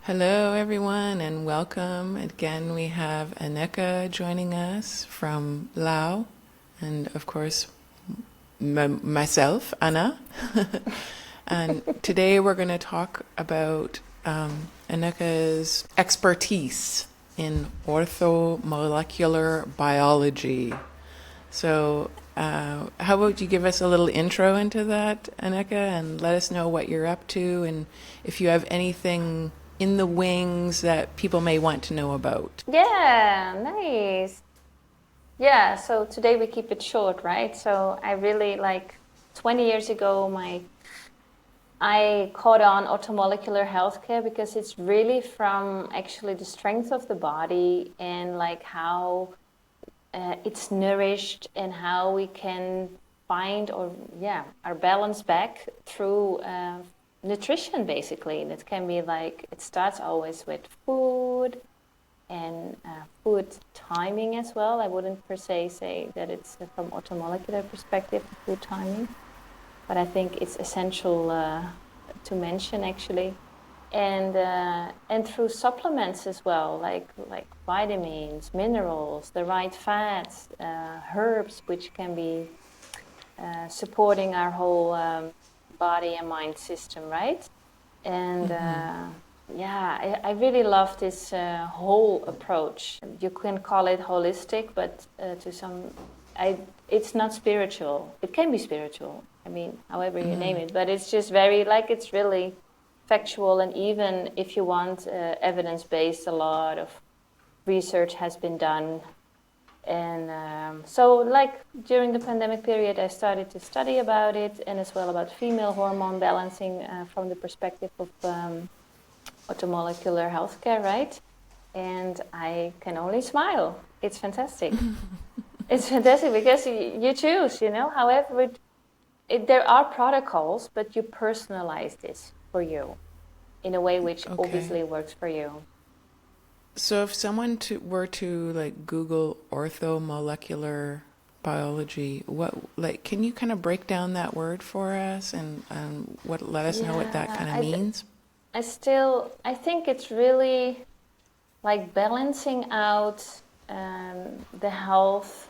Hello, everyone, and welcome. Again, we have Ineke joining us from Laos, and of course, myself, Anna. And today we're going to talk about Ineke's expertise in orthomolecular biology. So, how about you give us a little intro into that, Aneka, and let us know what you're up to and if you have anything in the wings that people may want to know about. Yeah, nice. Yeah, so today we keep it short, right? So I really 20 years ago I caught on orthomolecular healthcare because it's really from actually the strength of the body and like how it's nourished and how we can find our balance back through nutrition basically. And it can be like it starts always with food and food timing as well. I wouldn't per se say that it's from orthomolecular perspective, food timing, but I think it's essential to mention actually. And through supplements as well, like vitamins, minerals, the right fats, herbs, which can be supporting our whole body and mind system, right? And I really love this whole approach. You can call it holistic, but it's not spiritual. It can be spiritual. I mean, however you name it, but it's just very it's really factual, and even if you want evidence-based, a lot of research has been done. And so during the pandemic period, I started to study about it and as well about female hormone balancing from the perspective of orthomolecular healthcare, right? And I can only smile. It's fantastic. It's fantastic because you choose, however, there are protocols, but you personalize this for you in a way which obviously works for you. So if someone were to Google orthomolecular biology, can you kind of break down that word for us and let us know what that kind of means? I think it's really like balancing out the health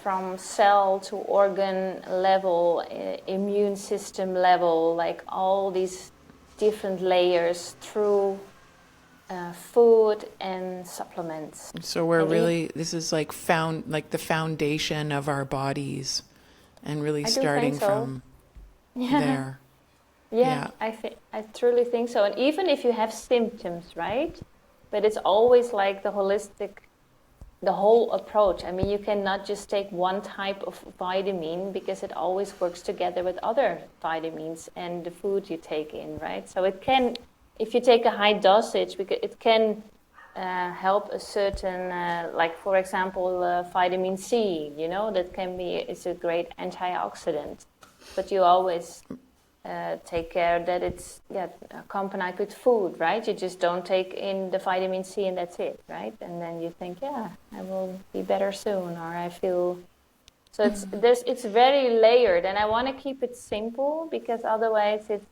from cell to organ level, immune system level, like all these different layers through food and supplements. So this is the foundation of our bodies and really I do think starting so. from there. Yeah, I truly think so. And even if you have symptoms, right? But it's always like the whole approach. I mean, you cannot just take one type of vitamin because it always works together with other vitamins and the food you take in, right? So it can, if you take a high dosage, because it can help a certain, for example, vitamin C, it's a great antioxidant. But you always take care that it's accompanied with food, right? You just don't take in the vitamin C and that's it, right? And then you think, I will be better soon, or I feel. So it's very layered, and I want to keep it simple because otherwise it's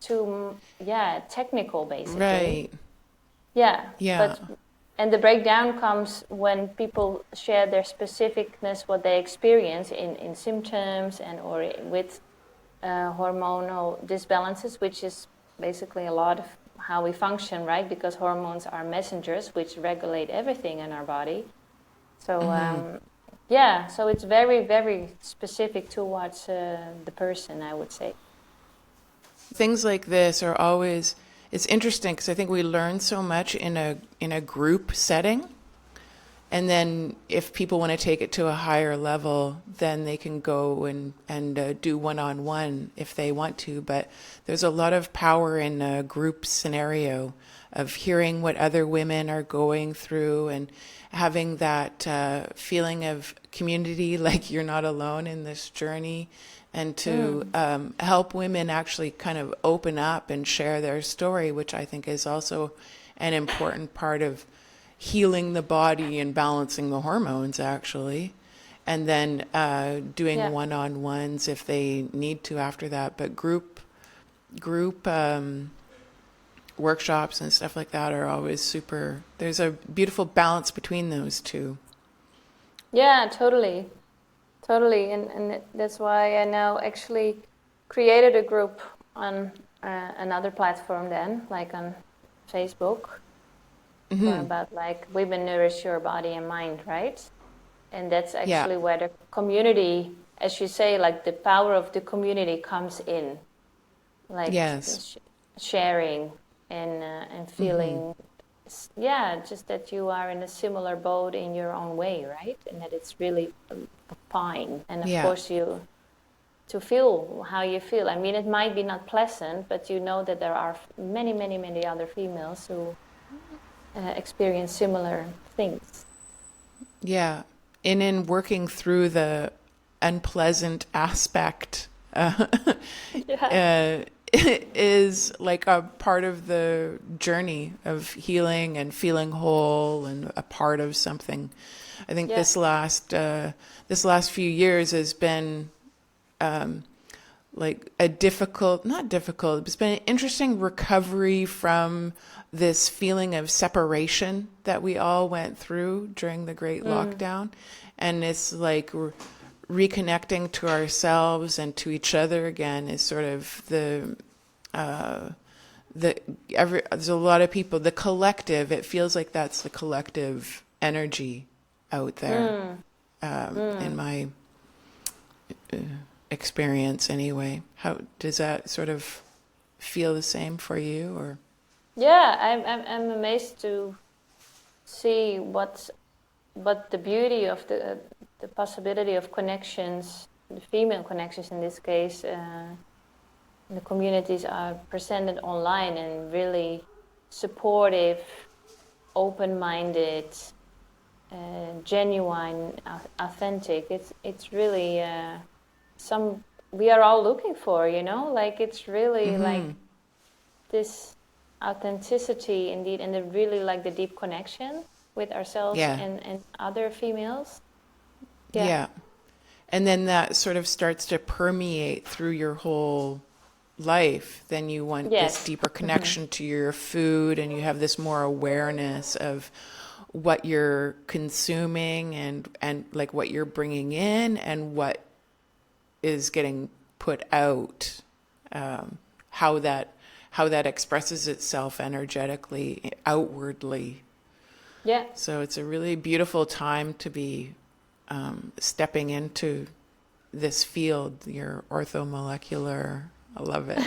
too technical basically. Right. Yeah. Yeah. And the breakdown comes when people share their specificness, what they experience in symptoms and or with hormonal disbalances, which is basically a lot of how we function, right? Because hormones are messengers which regulate everything in our body. So so it's very, very specific towards the person, I would say. Things like this are always, it's interesting because I think we learn so much in a group setting. And then if people want to take it to a higher level, then they can go and do one-on-one if they want to. But there's a lot of power in a group scenario of hearing what other women are going through and having that feeling of community, like you're not alone in this journey, and to help women actually kind of open up and share their story, which I think is also an important part of healing the body and balancing the hormones actually, and then doing one-on-ones if they need to after that. But group workshops and stuff like that are always super, there's a beautiful balance between those two. Yeah, totally. Totally. And that's why I now actually created a group on another platform then, like on Facebook, for about like women nourish your body and mind, right? And that's Yeah. actually where the community, as you say, like the power of the community comes in, like Yes. sharing and feeling, yeah, just that you are in a similar boat in your own way, right? And that it's really fine. And of Yeah. course, you to feel how you feel. I mean, it might be not pleasant, but you know that there are many, many, many other females who experience similar things. Yeah. And in working through the unpleasant aspect, Yeah. is like a part of the journey of healing and feeling whole and a part of something. I think Yeah. this last few years has been like a difficult, not difficult, it's been an interesting recovery from this feeling of separation that we all went through during the great lockdown. And it's like reconnecting to ourselves and to each other again is sort of there's a lot of people, the collective, it feels like that's the collective energy out there, in my experience anyway. How does that sort of feel the same for you, or? Yeah, I'm amazed to see what the beauty of the possibility of connections, the female connections in this case, the communities are presented online and really supportive, open-minded, genuine, authentic. It's really some we are all looking for, you know, like it's really like this authenticity indeed, and the really like the deep connection with ourselves Yeah. and other females. Yeah. Yeah. And then that sort of starts to permeate through your whole life. Then you want this Yes. deeper connection to your food, and you have this more awareness of what you're consuming and like what you're bringing in and what is getting put out, how that expresses itself energetically outwardly. Yeah. So it's a really beautiful time to be stepping into this field, your orthomolecular. I love it.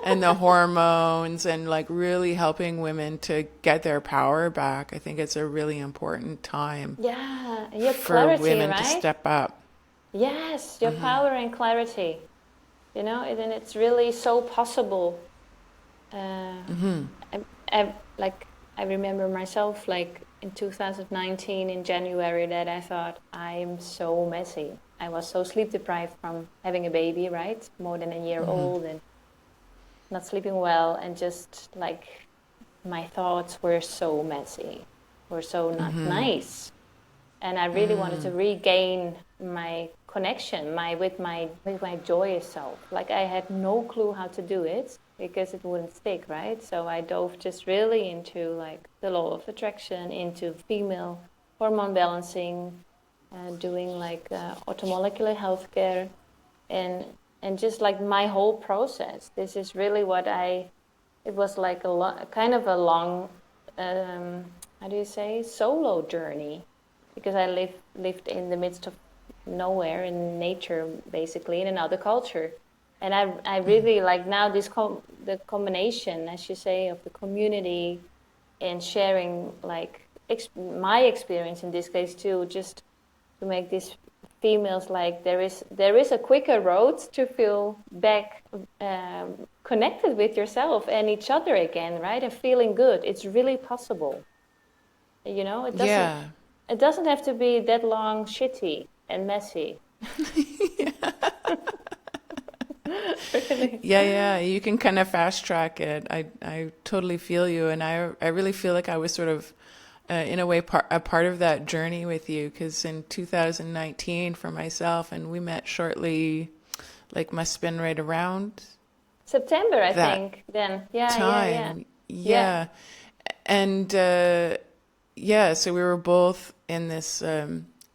And the hormones and like really helping women to get their power back. I think it's a really important time Yeah. Your for clarity, women to right? step up. Yes, your power and clarity. You know, and it's really so possible. Like I remember myself, like in 2019 in January, that I thought I'm so messy. I was so sleep deprived from having a baby, right? More than a year old and not sleeping well, and just like my thoughts were so messy, were so not nice. And I really wanted to regain my connection, my joyous self. Like I had no clue how to do it because it wouldn't stick, right? So I dove just really into like the law of attraction, into female hormone balancing, doing like orthomolecular healthcare, and just like my whole process. This is really what it was like kind of a long, how do you say, solo journey, because I lived in the midst of nowhere in nature, basically in another culture, and I really like now the combination, as you say, of the community and sharing like my experience in this case too, just to make these females like there is a quicker road to feel back connected with yourself and each other again, right? And feeling good. It's really possible. You know, Yeah. it doesn't have to be that long, shitty and messy. Really. Yeah, you can kind of fast track it. I totally feel you, and I really feel like I was sort of, in a way, a part of that journey with you, because in 2019 for myself, and we met shortly, like must have been right around September, I that think. Then, yeah. time. Yeah. Yeah. And yeah, so we were both in this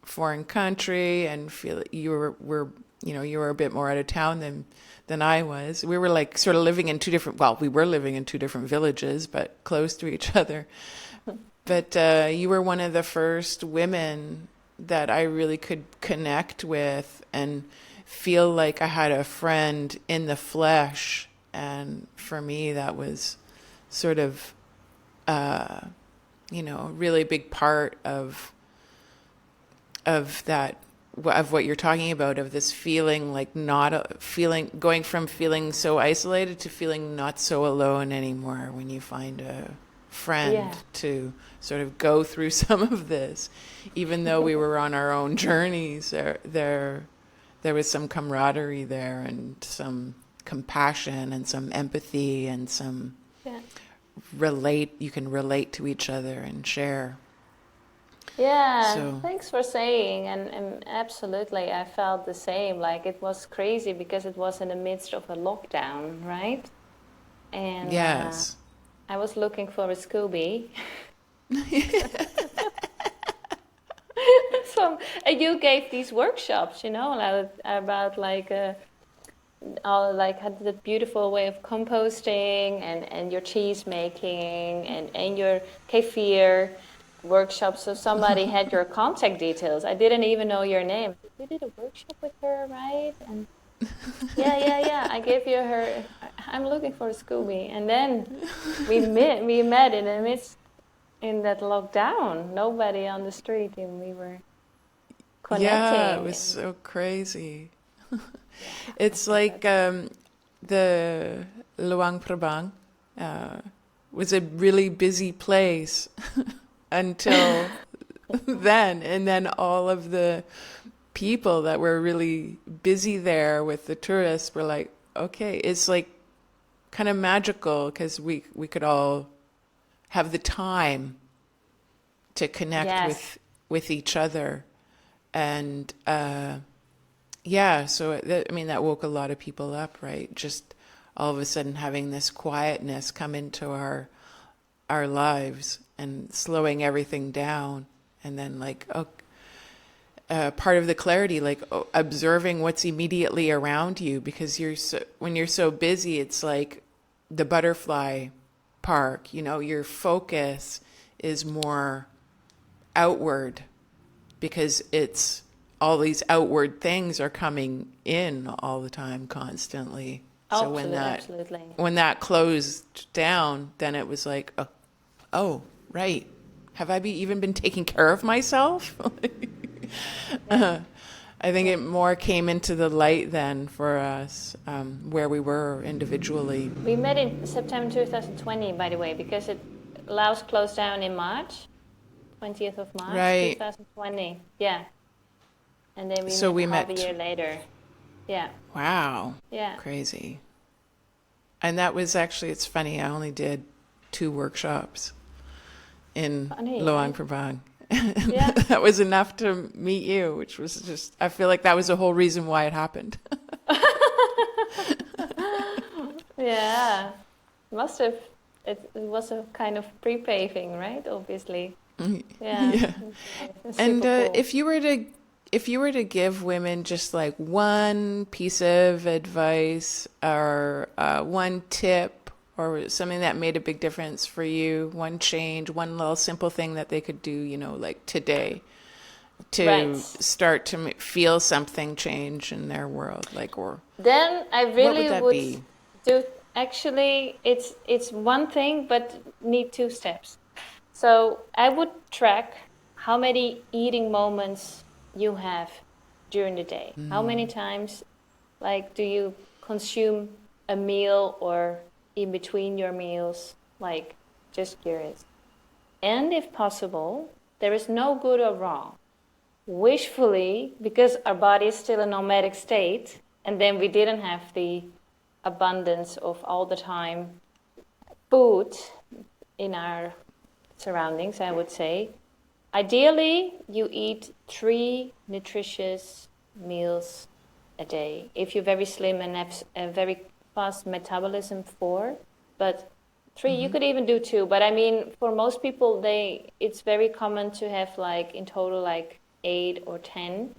foreign country, and feel were you were a bit more out of town than I was. We were like sort of living in two different, well, we were living in two different villages, but close to each other. But you were one of the first women that I really could connect with and feel like I had a friend in the flesh. And for me, that was sort of, a really big part of that, of what you're talking about, of this feeling like not feeling, going from feeling so isolated to feeling not so alone anymore when you find a friend Yeah. to sort of go through some of this, even though we were on our own journeys. There was some camaraderie there, and some compassion, and some empathy, and some Yeah. you can relate to each other and share. Yeah, So thanks for saying. And absolutely, I felt the same. Like it was crazy because it was in the midst of a lockdown, right? And yes. I was looking for a Scooby. Some, and you gave these workshops, about like all like had the beautiful way of composting and your cheese making and your kefir workshop. So somebody had your contact details. I didn't even know your name. You did a workshop with her, right? And yeah. I gave you her. I'm looking for a Scooby, and then we met in the midst in that lockdown. Nobody on the street, and we were Yeah, it connecting. was so crazy. Yeah, It's like the Luang Prabang uh, was a really busy place until then. And then all of the people that were really busy there with the tourists were like, okay, it's like kind of magical because we could all have the time to connect yes, with each other. And yeah, so I mean, that woke a lot of people up, right? Just all of a sudden having this quietness come into our lives and slowing everything down, and then like part of the clarity, like observing what's immediately around you, because when you're so busy, it's like the butterfly park. Your focus is more outward because it's all these outward things are coming in all the time, constantly. So when absolutely. that closed down, then it was like, oh, right. Have I even been taking care of myself? Yeah, I think yeah. it more came into the light then for us, where we were individually. We met in September 2020, by the way, because Laos closed down in March, 20th of March Right. 2020. Yeah, and then we So met we half a met. year later. Yeah, Wow. yeah. Crazy. And that was actually, it's funny, I only did 2 workshops in Funny, Luang right? Prabang. Yeah, That was enough to meet you, which was just, I feel like that was the whole reason why it happened. yeah. Must have. It was a kind of pre-paving, right? Obviously. Yeah, Yeah. it's And super cool. if you were to give women just like one piece of advice, or one tip, or something that made a big difference for you, one change, one little simple thing that they could do, like today, to Right. start to feel something change in their world, like, or Then I what would really that would be? do. Actually, it's one thing, but need two steps. So I would track how many eating moments you have during the day. How many times, like, do you consume a meal or in between your meals? Like, just curious. And if possible, there is no good or wrong. Wishfully, because our body is still a nomadic state, and then we didn't have the abundance of all the time food in our surroundings, I would say. Ideally, you eat 3 nutritious meals a day. If you're very slim and have a very fast metabolism 4, but 3, you could even do 2. But I mean, for most people, it's very common to have like in total like 8 or 10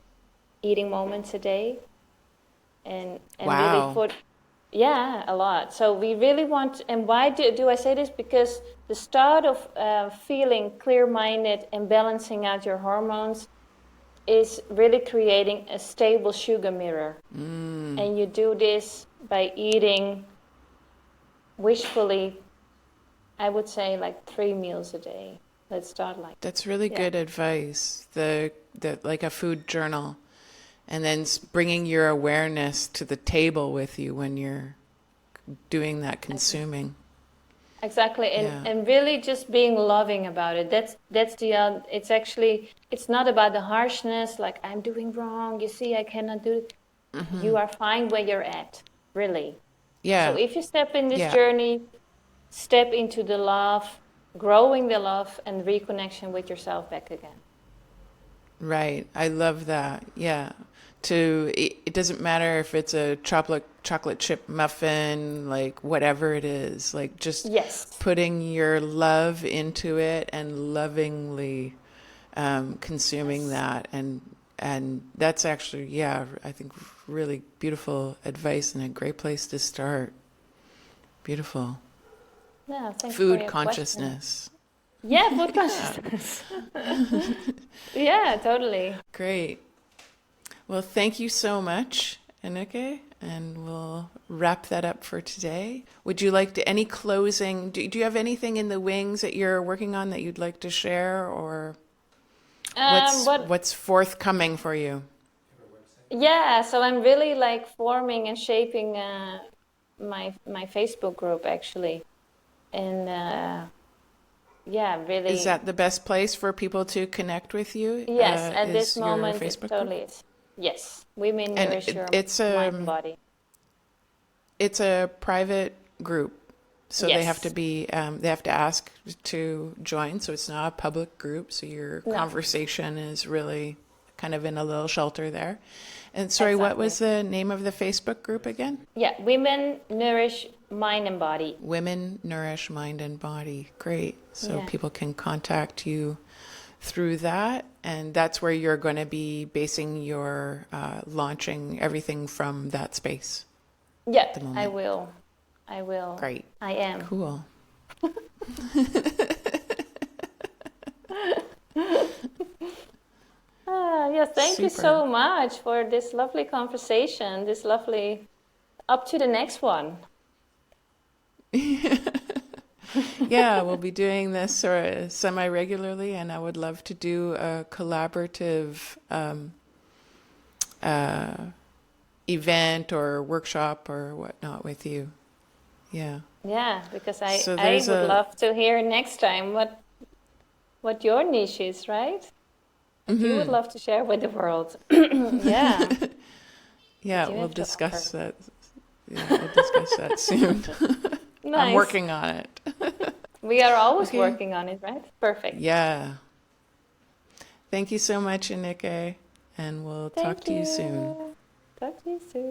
eating moments a day. And really Wow. yeah, a lot. So we really want, and why do I say this? Because the start of feeling clear-minded and balancing out your hormones is really creating a stable sugar mirror. And you do this by eating wishfully, I would say like 3 meals a day. Let's start like, That's really yeah. good advice. The like a food journal, and then bringing your awareness to the table with you when you're doing that consuming. Exactly, Yeah. and really just being loving about it. That's the it's actually, it's not about the harshness, like I'm doing wrong. You see, I cannot do it. You are fine where you're at, really. So Yeah. if you step in this Yeah. journey, step into the love, growing the love and reconnection with yourself back again. Right. I love that. Yeah. It doesn't matter if it's a chocolate chip muffin, like whatever it is, like just Yes. putting your love into it and lovingly consuming Yes. that, and that's actually, yeah, I think really beautiful advice and a great place to start. Beautiful. Yeah, thanks for Food your question. consciousness. Yeah, food Yeah. consciousness. Yeah, totally. Great. Well, thank you so much, Ineke, and we'll wrap that up for today. Would you like to any closing? Do you have anything in the wings that you're working on that you'd like to share, or What what's forthcoming for you? Yeah, so I'm really like forming and shaping my Facebook group actually, and yeah, Is really, that the best place for people to connect with you? yes. At this Is your moment, it Facebook group? totally is. Yes, women And nourish your it's mind and body. a private group, so Yes. they have to ask to join. So it's not a public group. So your No, conversation is really kind of in a little shelter there. And sorry, what exactly. was the name of the Facebook group again? Yeah, women nourish mind and body. Women Nourish Mind and Body. Great. So Yeah. people can contact you through that, and that's where you're going to be basing your launching everything from that space Yeah, at the I moment. will. I will. Great. I am. Cool. Yeah, thank you Super. so much for this lovely conversation, this lovely, up to the next one. Yeah, we'll be doing this sort of semi-regularly, and I would love to do a collaborative uh, event or workshop or whatnot with you. Yeah. Yeah, because So I there's would a love to hear next time what your niche is, right? What you would love to share with the world. Yeah, yeah, you we'll have to offer. discuss that. Yeah, we'll discuss that soon. I'm Nice. working on it. We are always Okay. working on it, right? Perfect. Yeah. Thank you so much, Ineke, and we'll talk Thank to you soon. you. Talk to you soon.